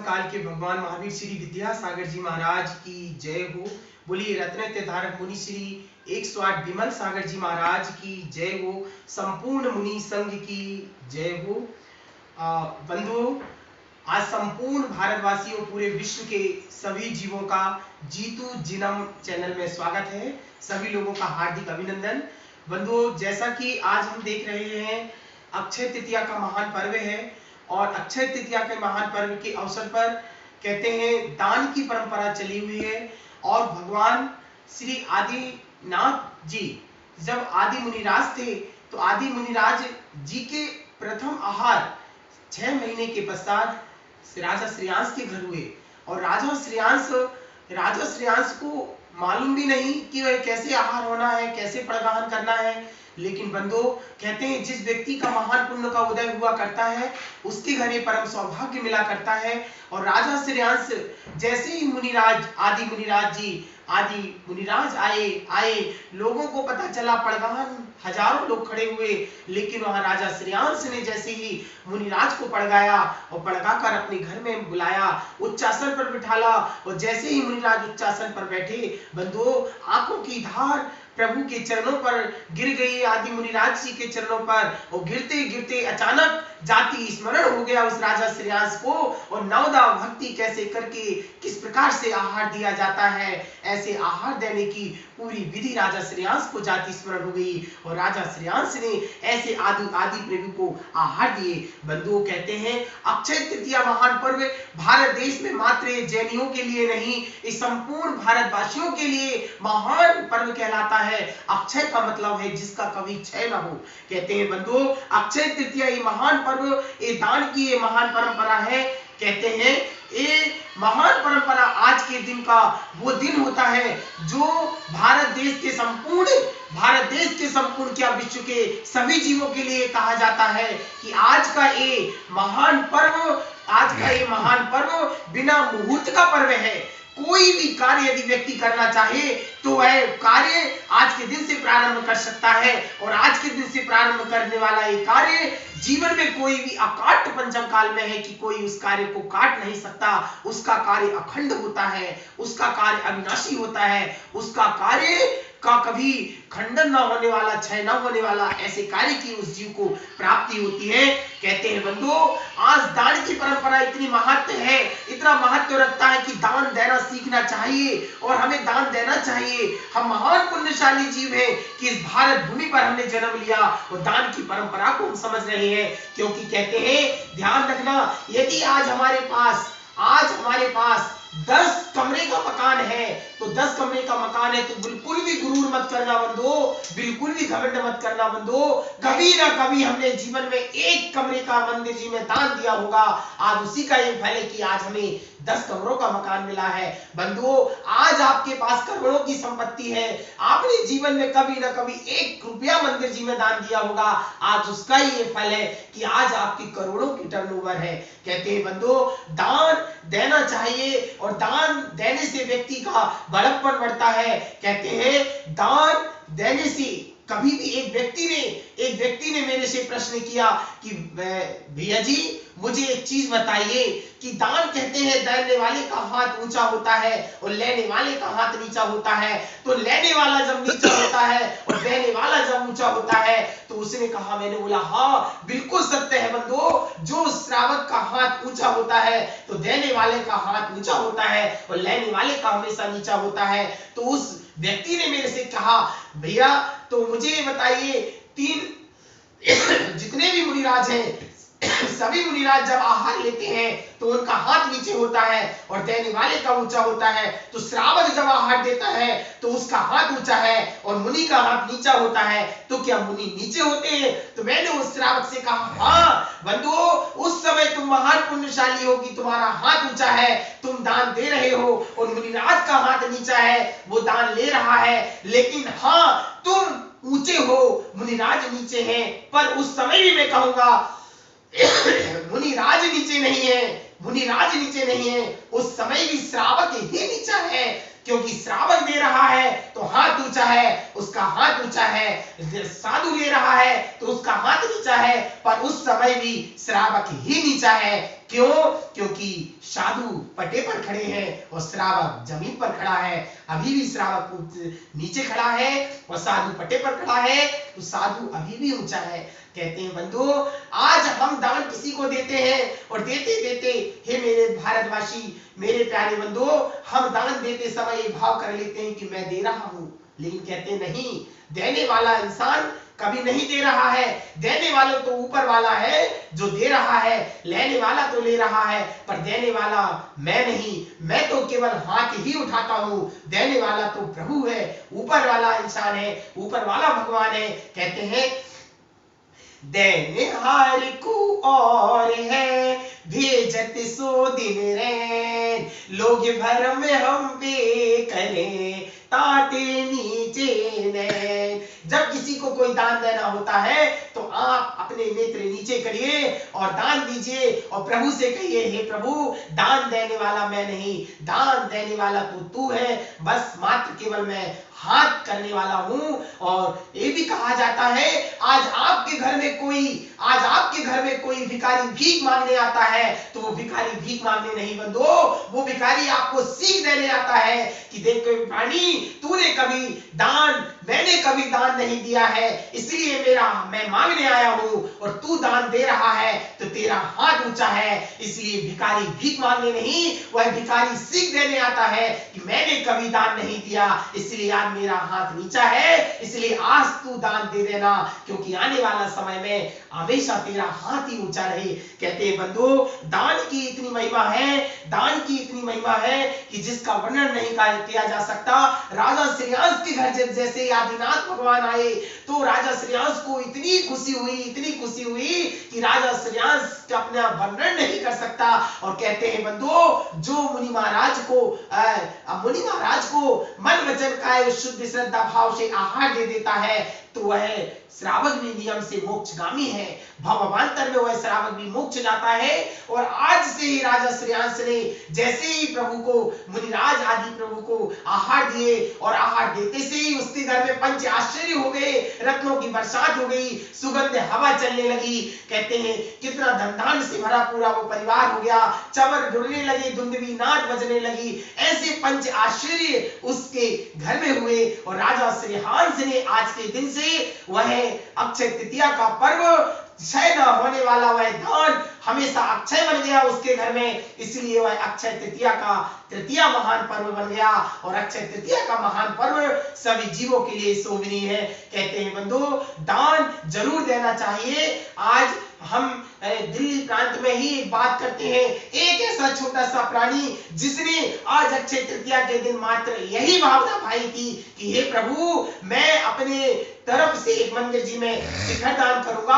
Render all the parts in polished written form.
काल के भगवान महावीर श्री विद्यासागर जी महाराज की जय हो। बोलिए रत्नत्य धारक मुनि श्री 108 विमल सागर जी महाराज की जय हो। संपूर्ण मुनि संघ की जय हो। बंधुओं, आज संपूर्ण भारतवासियों, पूरे विश्व के सभी जीवों का जीतू जिनम चैनल में स्वागत है। सभी लोगों का हार्दिक अभिनंदन। बंधुओं, जैसा कि आज हम देख रहे हैं, अक्षय तृतीया का महान पर्व है और अक्षय तृतीया के महान पर्व के अवसर पर कहते हैं दान की परंपरा चली हुई है। और भगवान श्री आदिनाथ जी जब आदि मुनिराज थे तो आदि मुनिराज जी के प्रथम आहार 6 महीने के पश्चात राजा श्रेयांस के घर हुए। और राजा श्रेयांस को मालूम भी नहीं कि वह कैसे आहार होना है, कैसे प्रगाहन करना है। लेकिन बंधुओं, कहते हैं जिस व्यक्ति का महान पुण्य का उदय हुआ करता है उसके घर ये परम सौभाग्य मिला करता है। और राजा श्रेयांस जैसे ही आदि मुनिराज आए, लोगों को पता चला, पड़गाहन हजारों लोग खड़े हुए, लेकिन वहां राजा श्रेयांस ने जैसे ही मुनिराज को पड़गाया और पड़गाकर अपने घर में बुलाया, उच्चासन पर बिठाला। और जैसे ही मुनिराज उच्चासन पर बैठे, बंधुओं, आंखों की धार प्रभु के चरणों पर गिर गई, आदि मुनिराज जी के चरणों पर। और गिरते गिरते अचानक जाति स्मरण हो गया उस राजा श्रेयांस को, और नवदा भक्ति कैसे करके किस प्रकार से आहार दिया जाता है, ऐसे आहार देने की पूरी विधि राजा श्रेयांस को जाति स्मरण हो गई। और राजा श्रेयांस ने ऐसे आदि प्रभु को आहार दिए। बंधुओं, कहते हैं अक्षय तृतीया महान पर्व भारत देश में मात्र जैनियों के लिए नहीं, इस संपूर्ण भारतवासियों के लिए महान पर्व कहलाता है। अक्षय का मतलब है जिसका कभी क्षय ना हो। कहते हैं बंधुओं, अक्षय तृतीया ये महान पर्व, ये दान की ये महान परंपरा है। कहते हैं ये महान परंपरा आज के दिन का वो दिन होता है जो भारत देश के संपूर्ण क्या विश्व के सभी जीवों के लिए कहा जाता है कि आज का ये महान पर्व बिना मुहूर्त का पर्व है। कोई भी कार्य यदि व्यक्ति करना चाहे तो वह कार्य आज के दिन से प्रारंभ कर सकता है। और आज के दिन से प्रारंभ करने वाला ये कार्य जीवन में कोई भी अकाट पंचम काल में है कि कोई उस कार्य को काट नहीं सकता। उसका कार्य अखंड होता है, उसका कार्य अविनाशी होता है, उसका कार्य का कभी खंडन ना होने वाला, क्षय ना होने वाला, ऐसे कार्य की उस जीव को प्राप्ति होती है। कहते हैं बंधुओं, आज दान की परंपरा इतनी महत्व है, इतना महत्व रखता है कि दान देना सीखना चाहिए और हमें दान देना चाहिए। हम महान पुण्यशाली जीव हैं कि इस भारत भूमि पर हमने जन्म लिया और दान की परंपरा को हम समझ रहे हैं। क्योंकि कहते हैं, ध्यान रखना, यदि आज हमारे पास 10 कमरे का मकान है तो 10 कमरे का मकान है तो बिल्कुल भी गुरूर मत करना बंधुओं, बिल्कुल भी घमंड मत करना बंधुओं। कभी ना कभी हमने जीवन में 1 कमरे का मंदिर जी में दान दिया होगा। आज उसी का ये फल है कि आज हमें 10 कमरों का मकान मिला है। बंधुओं, आज आपके पास करोड़ों की संपत्ति है, आपने जीवन में कभी ना कभी 1 रुपया मंदिर जी में दान दिया होगा। आज उसका ही ये फल है कि आज आपकी करोड़ों की टर्नओवर है। कहते हैं बंधुओं, दान देना चाहिए और दान देने से व्यक्ति का बड़प्पन बढ़ता है। कहते हैं दान देने से कभी भी एक व्यक्ति ने मेरे से प्रश्न किया कि भैया जी मुझे एक चीज बताइए कि दान कहते हैं देने वाले का हाथ ऊंचा होता है और लेने वाले का हाथ नीचा होता है, तो लेने वाला जब नीचा होता है और देने वाला जब ऊंचा होता है, तो उसने कहा, मैंने बोला हाँ बिल्कुल सत्य है बंधुओं, जो श्रावक का हाथ ऊंचा होता है तो देने वाले का हाथ ऊंचा होता है और लेने वाले का हमेशा नीचा होता है। तो उस व्यक्ति ने मेरे से कहा, भैया तो मुझे ये बताइए, 3 जितने भी मुनिराज हैं सभी मुनिराज जब आहार लेते हैं तो उनका हाथ नीचे होता है और देने वाले का ऊंचा होता है। तो श्रावक जब आहार देता है तो उसका हाथ ऊंचा है और मुनि का हाथ नीचा होता है, तो क्या मुनि नीचे होते हैं? तो मैंने उस श्रावक से कहा, हाँ बंधुओं, उस समय तुम महान पुण्यशाली हो कि तुम्हारा हाथ ऊंचा है, तुम दान दे रहे हो, और मुनिराज का हाथ नीचा है, वो दान ले रहा है। लेकिन हाँ, तुम ऊंचे हो, मुनिराज नीचे हैं। पर उस समय भी मैं कहूंगा मुनिराज नीचे नहीं है, उस समय भी श्रावक ही नीचा है, क्योंकि श्रावक दे रहा है तो हाथ ऊंचा है, उसका हाथ ऊंचा है। साधु ले रहा है तो उसका हाथ नीचा है, पर उस समय भी श्रावक ही नीचा है। क्यों? क्योंकि साधु पट्टे पर खड़े हैं और श्रावक जमीन पर खड़ा है। अभी भी श्रावक नीचे खड़ा है और साधु पट्टे पर खड़ा है, तो साधु अभी भी ऊंचा है। कहते हैं बंधु, आज हम दान किसी को देते हैं और देते देते, हे मेरे भारतवासी, मेरे प्यारे बंधु, हम दान देते समय ये भाव कर लेते हैं कि मैं दे रहा हूं, लेकिन कहते नहीं, देने वाला इंसान कभी नहीं दे रहा है। देने वाला तो ऊपर वाला है जो दे रहा है, लेने वाला तो ले रहा है, पर देने वाला मैं नहीं, मैं तो केवल हाथ ही उठाता हूं। देने वाला तो प्रभु है, ऊपर वाला इंसान है, ऊपर वाला भगवान है। कहते हैं देनिहार को और है, भेजत सो दिन रैन, लोग भरम हम पे करें, ताते नीचे नैन। जब किसी को कोई दान देना होता है तो आप अपने नेत्र नीचे करिए और दान दीजिए और प्रभु से कहिए, हे प्रभु, दान देने वाला मैं नहीं, दान देने वाला तो तू है, बस मात्र केवल मैं हाथ करने वाला हूं। और ये भी कहा जाता है, आज आपके घर में कोई भिखारी भीख मांगने आता है तो वो भिखारी भीख मांगने नहीं बंधु, वो भिखारी आपको सीख देने आता है कि देखो प्राणी, तूने कभी दान, मैंने कभी दान नहीं दिया है, इसलिए मैं मांगने आया हूं और तू दान दे रहा है तो तेरा हाथ ऊंचा है। इसलिए भिखारी भीख मांगने नहीं, वह भिखारी सीख देने आता है कि मैंने कभी दान नहीं दिया, इसलिए आज मेरा हाथ नीचा है, इसलिए आज तू दान दे देना, क्योंकि आने वाला समय में हमेशा तेरा हाथ ही ऊंचा रहे। कहते हैं बंधु, दान की इतनी महिमा है, दान की इतनी महिमा है कि जिसका वर्णन नहीं किया जा सकता। राजा श्रेयांश के घर जैसे आदिनाथ भगवान आए तो राजा श्रेयांश को इतनी खुशी हुई कि राजा श्रेयांश अपना वर्णन नहीं कर सकता। और कहते हैं बंधु, जो मुनि महाराज को मन वचन काया शुद्ध श्रद्धा भाव से आहार दे देता है तो वह श्रावक भी नियम से मोक्षगामी है, भवभावांतर में वह श्रावक भी मोक्ष जाता है। और आज से ही राजा श्रेयांश ने जैसे ही प्रभु को, मुनिराज आदि प्रभु को आहार दिए और आहार देते से ही उसके घर में पंच आश्चर्य हो गए, रत्नों की बरसात हो गई, सुगंध हवा चलने लगी। कहते हैं कितना धनधान से भरा पूरा वो परिवार हो गया, चमर डुलने लगे, धुंधवी नाद बजने लगी, ऐसे पंच आश्चर्य उसके घर में हुए। और राजा श्रेयांश ने आज के दिन से वह अक्षय तृतीया का पर्व, क्षय न होने वाला वह दान हमेशा अक्षय बन गया उसके घर में, इसलिए वह अक्षय तृतीया महान पर्व बन गया। और अक्षय तृतीया का महान पर्व सभी जीवों के लिए शोभनीय है। कहते हैं बंधु, दान जरूर देना चाहिए। आज हम दिल्ली प्रांत में ही एक बात करते हैं, एक ऐसा छोटा सा प्राणी जिसने आज अक्षय तृतीया के दिन मात्र यही भावना भाई थी कि हे प्रभु, मैं अपने तरफ से एक मंदिर जी में शिखर दान करूंगा।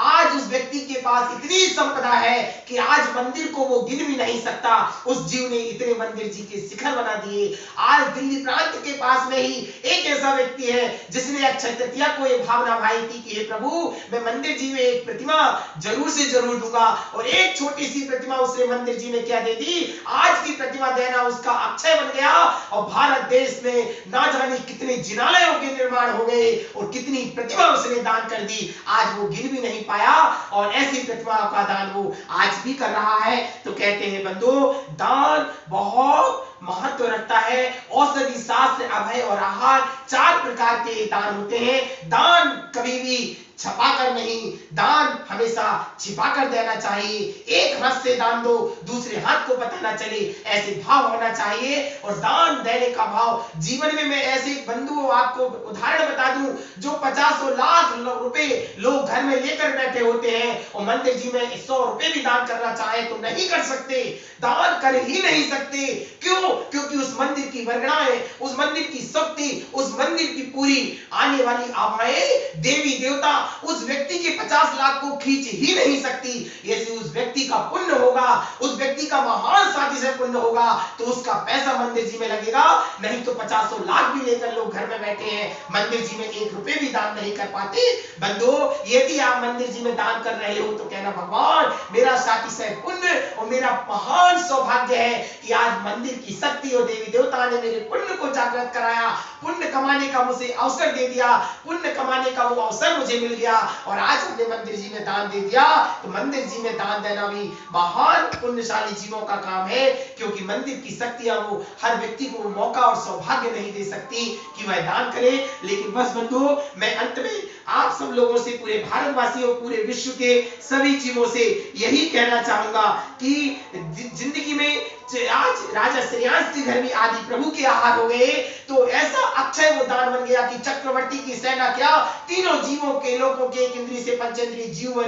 आज उस व्यक्ति के पास इतनी संपदा है कि आज मंदिर को वो गिन भी नहीं सकता, उस जीव ने इतने मंदिर जी के शिखर बना दिए। आज दिल्ली प्रांत के पास में ही एक ऐसा व्यक्ति है जिसने अक्षय तृतीया को एक भावना भाई थी कि हे प्रभु, मैं मंदिर जी में एक प्रतिमा जरूर से जरूर दूंगा, और एक छोटी सी प्रतिमा उसने मंदिर जी में क्या दे दी, आज की प्रतिमा देना उसका अक्षय बन गया। और भारत देश में ना जाने कितने जिनालयों के निर्माण हो गए और कितनी प्रतिमा उसने दान कर दी, आज वो गिन भी नहीं पाया, और ऐसी प्रतिमा का दान वो आज भी कर रहा है। तो कहते हैं बंधु, दान बहुत महत्व रखता है। औषधि, शास्त्र, अभय और आहार, 4 प्रकार के दान होते हैं। दान कभी भी छपाकर नहीं, दान हमेशा छिपाकर देना चाहिए। एक हाथ से दान दो, दूसरे हाथ को पता ना चले, ऐसे भाव होना चाहिए। और दान देने का भाव जीवन में, मैं ऐसे बंधु आपको उदाहरण बता दूं, जो 50 लाख रुपए लोग घर में लेकर बैठे होते हैं और मंदिर जी में 100 रुपए भी दान करना चाहे तो नहीं कर सकते, दान कर ही नहीं सकते। क्यों? क्योंकि उस मंदिर की वरगणाएं, उस मंदिर की शक्ति, उस मंदिर की पूरी आने वाली आभाएं, देवी देवता उस व्यक्ति के 50 लाख को खींच ही नहीं सकती। यदि उस व्यक्ति का पुण्य होगा, उस व्यक्ति का महान साथी से पुण्य होगा तो उसका पैसा मंदिर जी में लगेगा, नहीं तो 50 लाख भी लेकर लोग घर में बैठे हैं, मंदिर जी में 1 रुपए भी दान नहीं कर पाते। बंधु, यदि आप मंदिर जी में दान कर रहे हो तो कहना, भगवान, मेरा साथी से पुण्य और मेरा महान सौभाग्य है कि आज मंदिर की शक्ति और देवी देवता ने मेरे पुण्य को जागृत कराया, पुण्य कमाने का मुझे अवसर दे दिया, पुण्य कमाने का वो अवसर मुझे मिल मिल गया और आज हमने मंदिर जी में दान दे दिया, तो मंदिर जी में दान देना भी महान पुण्यशाली जीवों का काम है, क्योंकि मंदिर की शक्तियां वो हर व्यक्ति को मौका और सौभाग्य नहीं दे सकती कि वह दान करे। लेकिन बस बंधुओं, मैं अंत में आप सब लोगों से, पूरे भारतवासियों, पूरे विश्व के सभी जीवों से यही कहना चाहूंगा कि जिंदगी में आज राजा श्रेयांश के घर में आदि प्रभु के आहार हो गए, तो ऐसा अक्षय वो दान बन गया कि चक्रवर्ती की सेना क्या, तीनों जीवों के, लोगों के, एक इंद्रिय से पंचेंद्रिय जीव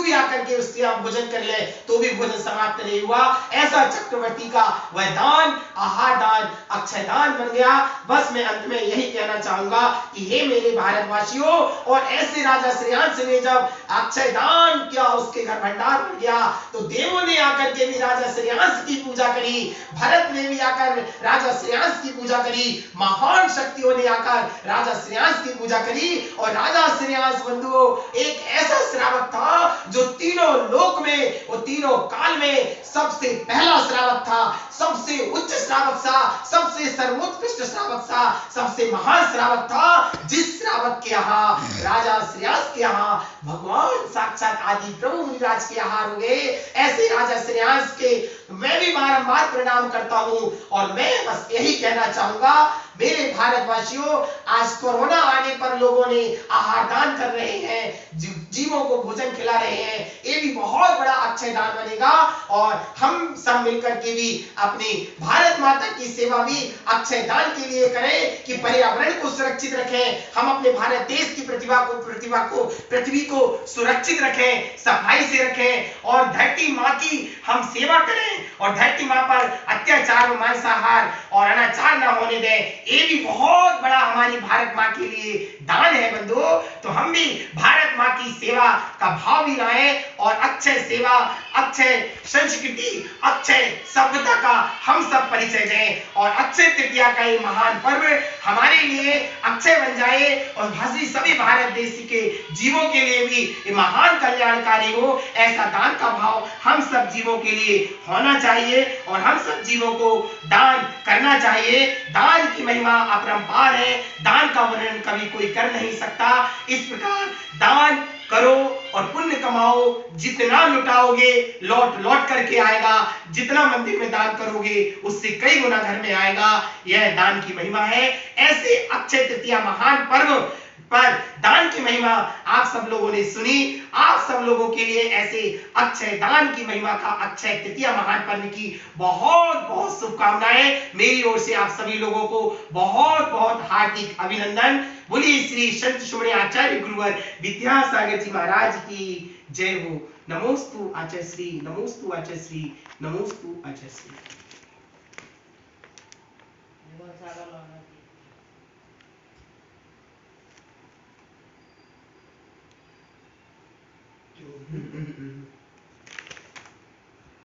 भी आकर के उसके आप भोजन कर ले तो भी भोजन समाप्त नहीं हुआ। ऐसा चक्रवर्ती का वह दान, आहार दान, अक्षय दान बन गया। बस मैं अंत में यही कहना चाहूंगा कि हे मेरे भारतवासियों, और ऐसे राजा श्रेयांश ने जब अक्षय दान किया, उसके घर भंडार बन गया, तो देवों ने आकर के भी राजा श्रेयांश की पूजा करी, भरत ने भी आकर राजा श्रेयांश की पूजा करी, महान शक्तियों ने आकर राजा श्रेयांश की पूजा करी। और राजा श्रेयांश बंधुओं एक ऐसा श्रावक था जो तीनों लोक में, वो तीनों काल में सबसे पहला श्रावक था, सबसे उच्च श्रावक था, सबसे सर्वोत्कृष्ट श्रावक था, सबसे महान श्रावक था, जिस श्रावक के यहाँ, राजा श्रेयांश के यहाँ भगवान साक्षात आदि प्रभु मुनिराज के आहार हो गए। ऐसे राजा श्रेयांश के मैं भी बारंबार प्रणाम करता हूं, और मैं बस यही कहना चाहूंगा मेरे भारतवासियों, आज कोरोना आने पर लोगों ने आहार दान कर रहे हैं, जीवों को भोजन खिला रहे हैं, ये भी बहुत बड़ा अक्षय दान बनेगा। और हम सब मिलकर के भी अपनी भारत माता की सेवा भी अक्षय दान के लिए करें कि पर्यावरण को सुरक्षित रखें, हम अपने भारत देश की पृथ्वी को सुरक्षित रखें, सफाई से रखें, और धरती माँ की हम सेवा करें, और धरती माँ पर अत्याचार, मांसाहार और अनाचार न होने दें। ये भी बहुत बड़ा हमारी भारत माँ के लिए दान है बंधुओं। तो हम भी भारत माँ की सेवा का भाव भी लाएं, और अक्षय सेवा, अक्षय संस्कृति, अक्षय सभ्यता का हम सब परिचय दें, और अक्षय तृतीया का ये महान पर्व हमारे लिए अक्षय बन जाए, और सभी भारत देश के जीवों के लिए भी ये महान कल्याणकारी हो। ऐसा दान का भाव हम सब जीवों के लिए होना चाहिए, और हम सब जीवों को दान करना चाहिए। दान की महिमा अपरंपार है, दान का वर्णन कभी कोई कर नहीं सकता। इस प्रकार दान करो और पुण्य कमाओ, जितना लुटाओगे लौट लौट करके आएगा, जितना मंदिर में दान करोगे उससे कई गुना घर में आएगा। यह दान की महिमा है। ऐसे अक्षय तृतीया महान पर्व पर दान की महिमा आप सब लोगों ने सुनी। आप सब लोगों के लिए ऐसे अक्षय दान की महिमा का अक्षय तृतीया महान पर्व की बहुत बहुत शुभकामनाएं। मेरी ओर से आप सभी लोगों को बहुत बहुत हार्दिक अभिनंदन। बोलिए श्री संत शिरोमणि आचार्य गुरुवर विद्यासागर जी महाराज की जय हो। नमोस्तु आचार्य श्री, नमोस्तु आचार्य श्री, नमोस्तु आचार्य श्री। Mm-hmm.